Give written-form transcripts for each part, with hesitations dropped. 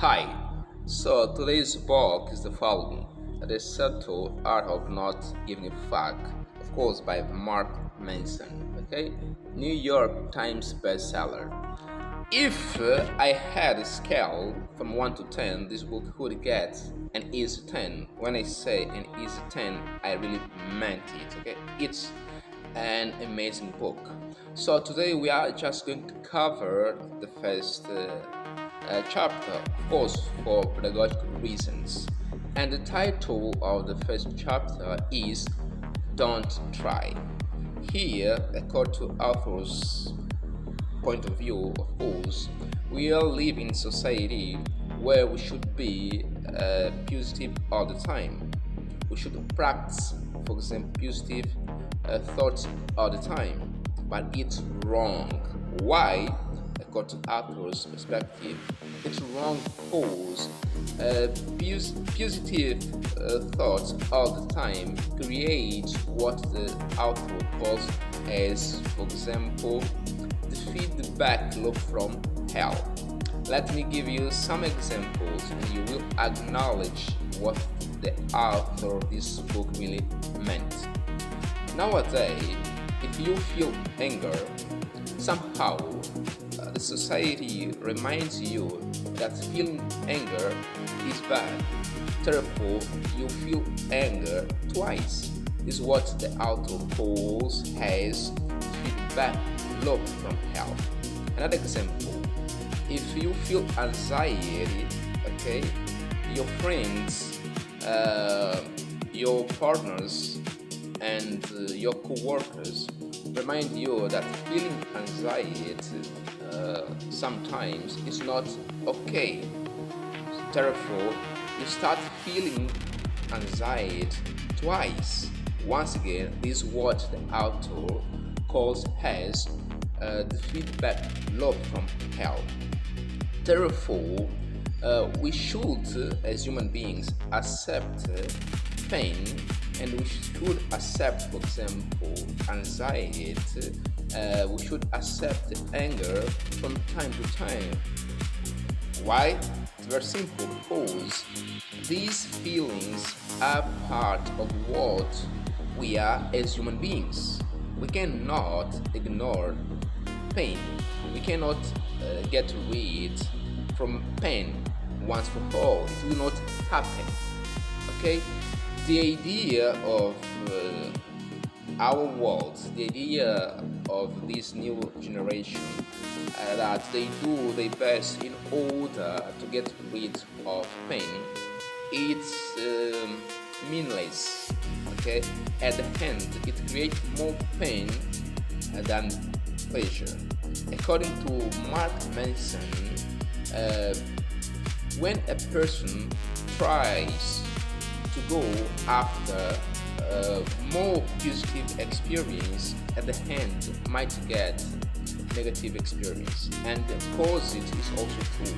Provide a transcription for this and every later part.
Hi. So today's book is the following: The Subtle Art of Not Giving a Fuck, of course, by Mark Manson. Okay, New York Times bestseller. If I had a scale from 1 to 10, this book would get an easy 10. When I say an easy 10, I really meant it. Okay, it's an amazing book. So today we are just going to cover the first chapter, of course, for pedagogical reasons. And the title of the first chapter is Don't Try. Here, according to authors' point of view, of course, we all live in society where we should be positive all the time. We should practice, for example, positive thoughts all the time, but it's wrong. Why? According to author's perspective, it's wrong because positive thoughts all the time create what the author calls as, for example, the feedback loop from hell. Let me give you some examples and you will acknowledge what the author of this book really meant. Nowadays, if you feel anger, somehow the society reminds you that feeling anger is bad. Therefore, you feel anger twice. This is what the author calls as feedback loop from hell. Another example: if you feel anxiety, okay, your friends, your partners, and your co-workers remind you that feeling anxiety sometimes is not okay. Therefore, you start feeling anxiety twice. Once again, this is what the author calls as the feedback loop from hell. Therefore, we should, as human beings, accept pain, and we should accept, for example, anxiety. We should accept anger from time to time. Why? It's very simple, because these feelings are part of what we are as human beings. We cannot ignore pain. We cannot get rid from pain once for all. It will not happen. Okay? The idea of our world, the idea of this new generation, that they do their best in order to get rid of pain, it's meaningless. Okay, at the end, it creates more pain than pleasure. According to Mark Manson, when a person tries to go after more positive experience, at the end might get negative experience, and the opposite is also true.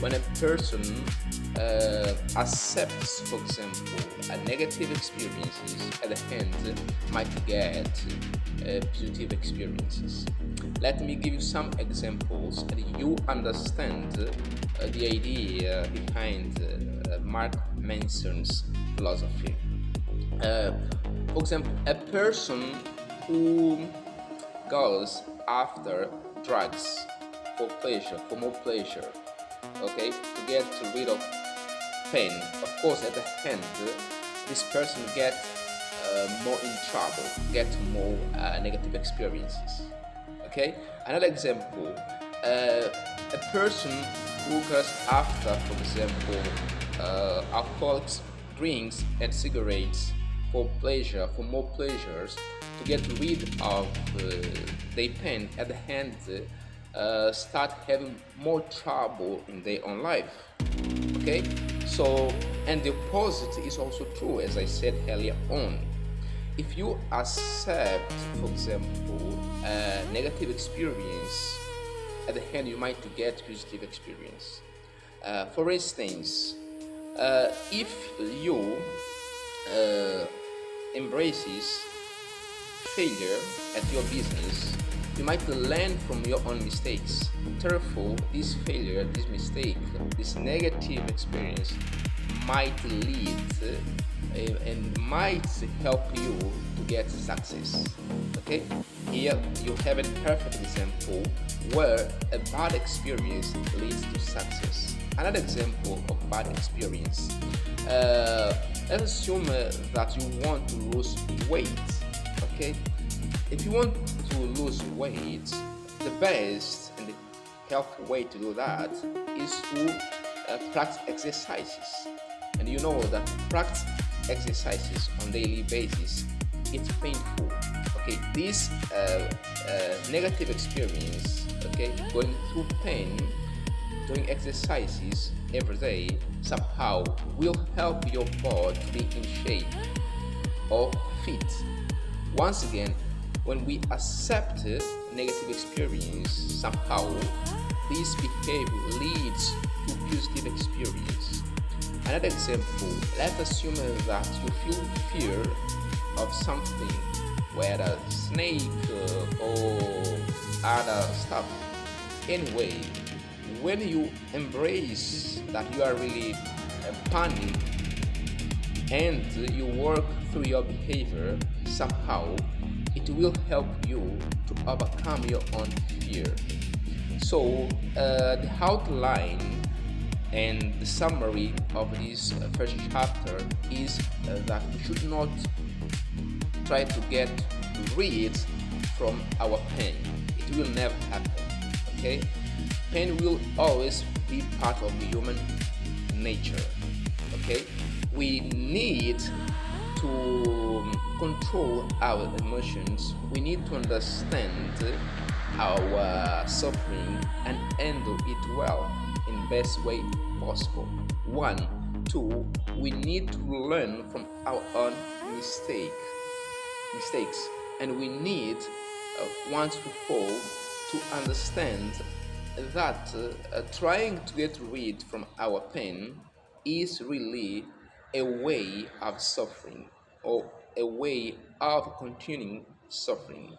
When a person accepts, for example, a negative experiences, at the end might get positive experiences. Let me give you some examples and you understand the idea behind Mark Manson's philosophy. For example, a person who goes after drugs for pleasure, for more pleasure, okay, to get rid of pain. Of course, at the end, this person gets more in trouble, get more negative experiences. Okay, another example: a person who goes after, for example, alcoholics, drinks, and cigarettes for pleasure, for more pleasures, to get rid of their pain, at the end start having more trouble in their own life. Okay, so, and the opposite is also true, as I said earlier on. If you accept, for example, a negative experience, at the end you might get positive experience. For instance, if you embraces failure at your business, You might learn from your own mistakes. Therefore, this failure, this mistake, this negative experience might lead and might help you to get success. Okay, here you have a perfect example where a bad experience leads to success. Another example of bad experience. Let's assume that you want to lose weight. Okay, if you want to lose weight, the best and the healthy way to do that is to practice exercises. And you know that practice exercises on daily basis, it's painful. Okay, this negative experience, okay, going through pain, doing exercises every day somehow will help your body to be in shape or fit. Once again, when we accept negative experience, somehow this behavior leads to positive experience. Another example, let's assume that you feel fear of something, whether snake or other stuff. Anyway, when you embrace that you are really panic and you work through your behavior, somehow it will help you to overcome your own fear. So the outline and the summary of this first chapter is that we should not try to get rid from our pain. It will never happen. Okay, pain will always be part of the human nature. Okay, we need to control our emotions. We need to understand our suffering and handle it well in best way possible. One, two, we need to learn from our own mistakes, and we need once to fall to understand that trying to get rid from our pain is really a way of suffering or a way of continuing suffering.